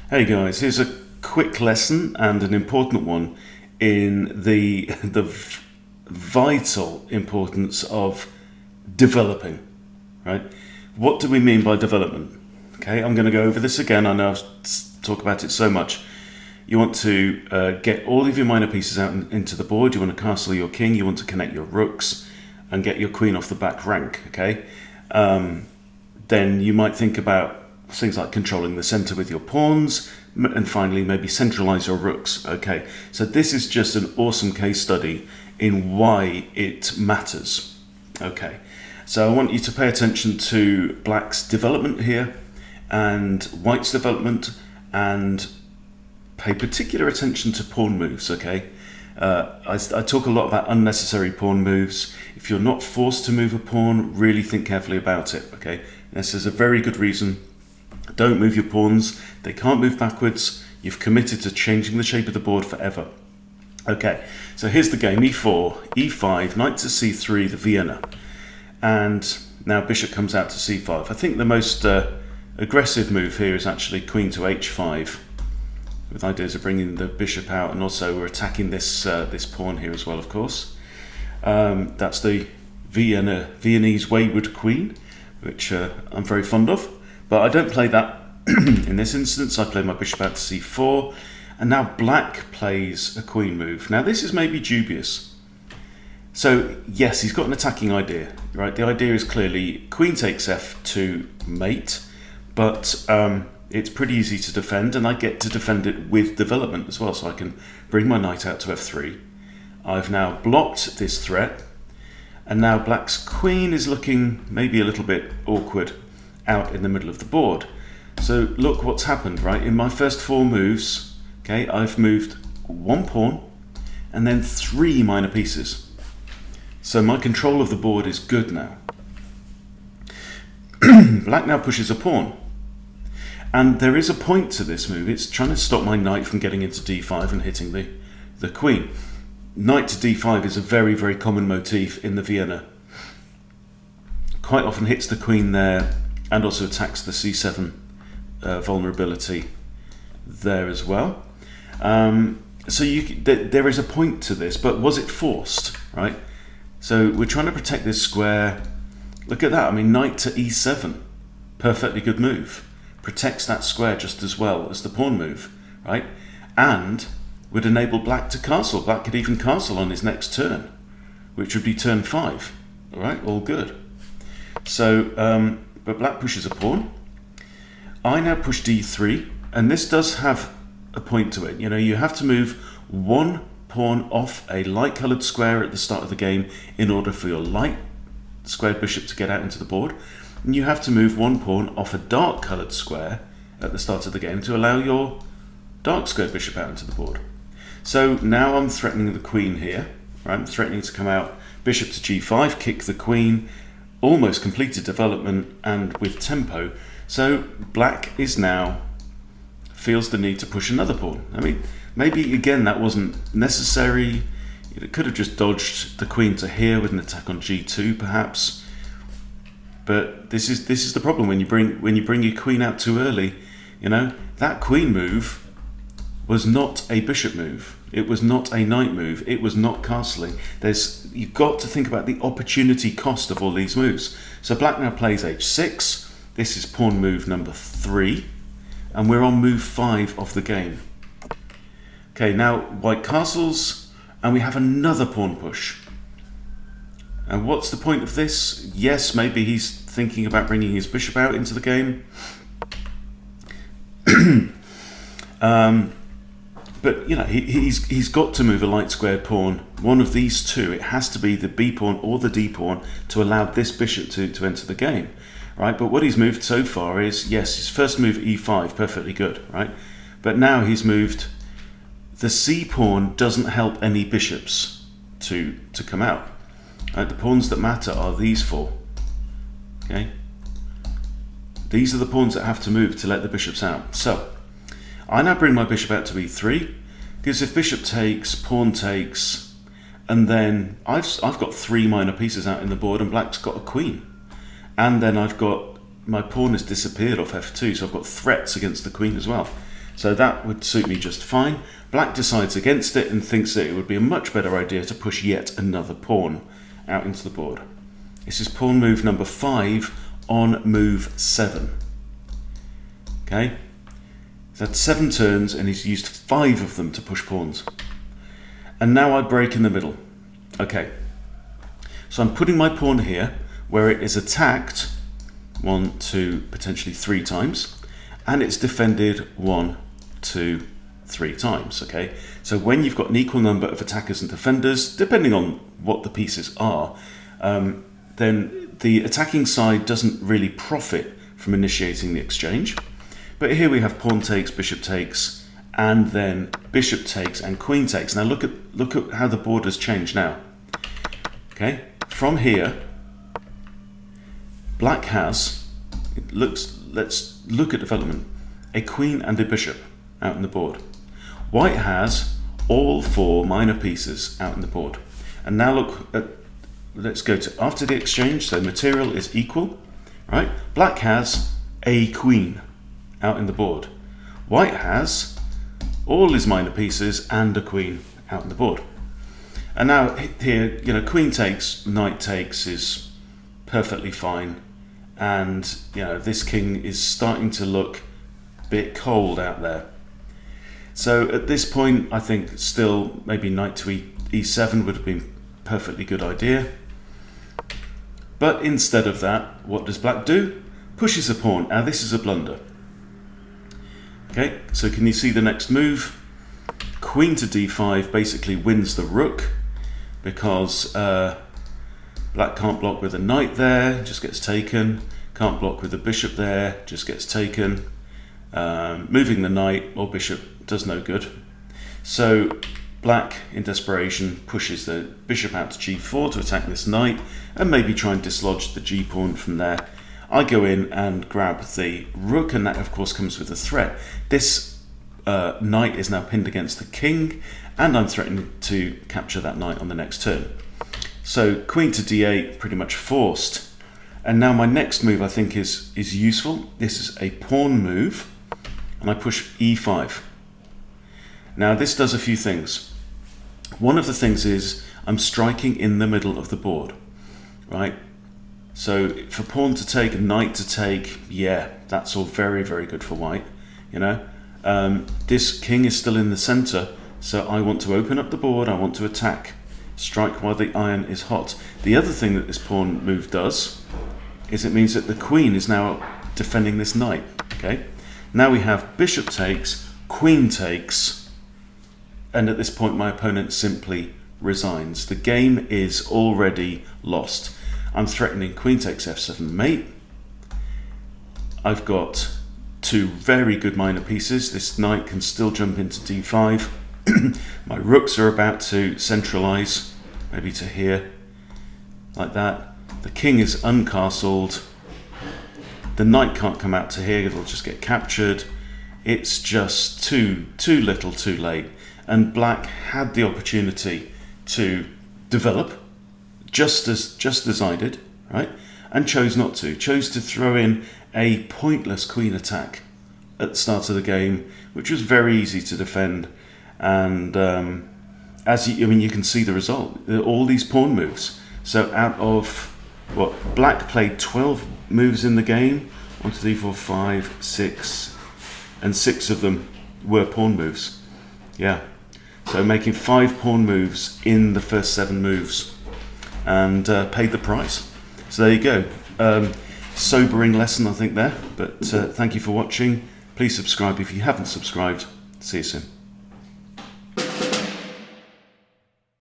Hey guys, here's a quick lesson and an important one in the vital importance of developing, right? What do we mean by development? Okay, I'm going to go over this again. I know I've talked about it so much. You want to get all of your minor pieces out into the board. You want to castle your king. You want to connect your rooks and get your queen off the back rank, okay? Then you might think about things like controlling the center with your pawns, and finally maybe centralize your rooks. Okay, so this is just an awesome case study in why it matters. Okay, so I want you to pay attention to black's development here and white's development, and pay particular attention to pawn moves. Okay, I talk a lot about unnecessary pawn moves. If you're not forced to move a pawn, really think carefully about it. Okay, this is a very good reason. Don't move your pawns. They can't move backwards. You've committed to changing the shape of the board forever. Okay, so here's the game. e4, e5, knight to c3, the Vienna. And now bishop comes out to c5. I think the most aggressive move here is actually queen to h5, with ideas of bringing the bishop out, and also we're attacking this this pawn here as well, of course. That's the Viennese wayward queen, which I'm very fond of. But I don't play that in this instance. I play my bishop out to c4, and now black plays a queen move. Now this is maybe dubious. So yes, he's got an attacking idea, right? The idea is clearly queen takes f to mate, but it's pretty easy to defend, and I get to defend it with development as well, so I can bring my knight out to f3. I've now blocked this threat, and now black's queen is looking maybe a little bit awkward out in the middle of the board. So look what's happened, right? In my first four moves, okay, I've moved one pawn and then three minor pieces. So my control of the board is good now. Black now pushes a pawn. And there is a point to this move. It's trying to stop my knight from getting into d5 and hitting the queen. Knight to d5 is a very, very common motif in the Vienna. Quite often hits the queen there, and also attacks the c7 vulnerability there as well. So there is a point to this, but was it forced, right? So we're trying to protect this square. Look at that. I mean, knight to e7, perfectly good move. Protects that square just as well as the pawn move, right? And would enable black to castle. Black could even castle on his next turn, which would be turn 5. All right, all good. So, but black pushes a pawn. I now push d3, and this does have a point to it. You know, you have to move one pawn off a light-coloured square at the start of the game in order for your light squared bishop to get out into the board. And you have to move one pawn off a dark-coloured square at the start of the game to allow your dark squared bishop out into the board. So now I'm threatening the queen here. Right? I'm threatening to come out bishop to g5, kick the queen, almost completed development and with tempo. So black is now feels the need to push another pawn. I mean, maybe again that wasn't necessary. It could have just dodged the queen to here with an attack on g2 perhaps. But this is the problem when you bring your queen out too early. You know, that queen move was not a bishop move. It was not a knight move. It was not castling. You've got to think about the opportunity cost of all these moves. So black now plays h6. This is pawn move number 3. And we're on move 5 of the game. Okay, now white castles, and we have another pawn push. And what's the point of this? Yes, maybe he's thinking about bringing his bishop out into the game. But you know, he's got to move a light squared pawn, one of these two. It has to be the b pawn or the d pawn to allow this bishop to enter the game, right? But what he's moved so far is, yes, his first move e5, perfectly good, right? But now he's moved the c pawn. Doesn't help any bishops to come out. Right? The pawns that matter are these four. Okay, these are the pawns that have to move to let the bishops out. So I now bring my bishop out to e3, because if bishop takes, pawn takes, and then I've got 3 minor pieces out in the board, and black's got a queen, and then I've got my pawn has disappeared off f2, so I've got threats against the queen as well. So that would suit me just fine. Black decides against it and thinks that it would be a much better idea to push yet another pawn out into the board. This is pawn move number 5 on move 7. Okay, he's had 7 turns and he's used 5 of them to push pawns. And now I break in the middle. Okay, so I'm putting my pawn here where it is attacked 1, 2, potentially 3 times, and it's defended 1, 2, 3 times. Okay, so when you've got an equal number of attackers and defenders, depending on what the pieces are, then the attacking side doesn't really profit from initiating the exchange. But here we have pawn takes, bishop takes, and then bishop takes and queen takes. Now look at how the board has changed now. Okay, from here, black has, let's look at development, a queen and a bishop out in the board. White has all 4 minor pieces out in the board. And now look at, let's go to after the exchange, so material is equal, right? Black has a queen out in the board. White has all his minor pieces and a queen out in the board. And now here, you know, queen takes, knight takes is perfectly fine. And, you know, this king is starting to look a bit cold out there. So at this point, I think still maybe knight to e7 would have been a perfectly good idea. But instead of that, what does black do? Pushes a pawn. Now this is a blunder. Okay, so can you see the next move? Queen to d5 basically wins the rook because black can't block with a knight there, just gets taken. Can't block with the bishop there, just gets taken. Moving the knight or bishop does no good. So black, in desperation, pushes the bishop out to g4 to attack this knight and maybe try and dislodge the g-pawn from there. I go in and grab the rook, and that of course comes with a threat. This knight is now pinned against the king, and I'm threatening to capture that knight on the next turn. So queen to d8, pretty much forced. And now my next move I think is useful. This is a pawn move, and I push e5. Now this does a few things. One of the things is I'm striking in the middle of the board, right? So for pawn to take, knight to take, yeah, that's all very, very good for white, you know. This king is still in the center, so I want to open up the board, I want to attack, strike while the iron is hot. The other thing that this pawn move does is it means that the queen is now defending this knight, okay? Now we have bishop takes, queen takes, and at this point my opponent simply resigns. The game is already lost. I'm threatening queen takes f7 mate. I've got 2 very good minor pieces. This knight can still jump into d5. My rooks are about to centralize, maybe to here, like that. The king is uncastled. The knight can't come out to here, it'll just get captured. It's just too little too late. And black had the opportunity to develop, just as I did, right? And chose not to. Chose to throw in a pointless queen attack at the start of the game, which was very easy to defend. And you can see the result. All these pawn moves. So out of what black played 12 moves in the game, 1, 2, 3, 4, 5, 6, and 6 of them were pawn moves. Yeah. So making 5 pawn moves in the first 7 moves. And paid the price. So there you go. Sobering lesson, I think, there. But thank you for watching. Please subscribe if you haven't subscribed. See you soon.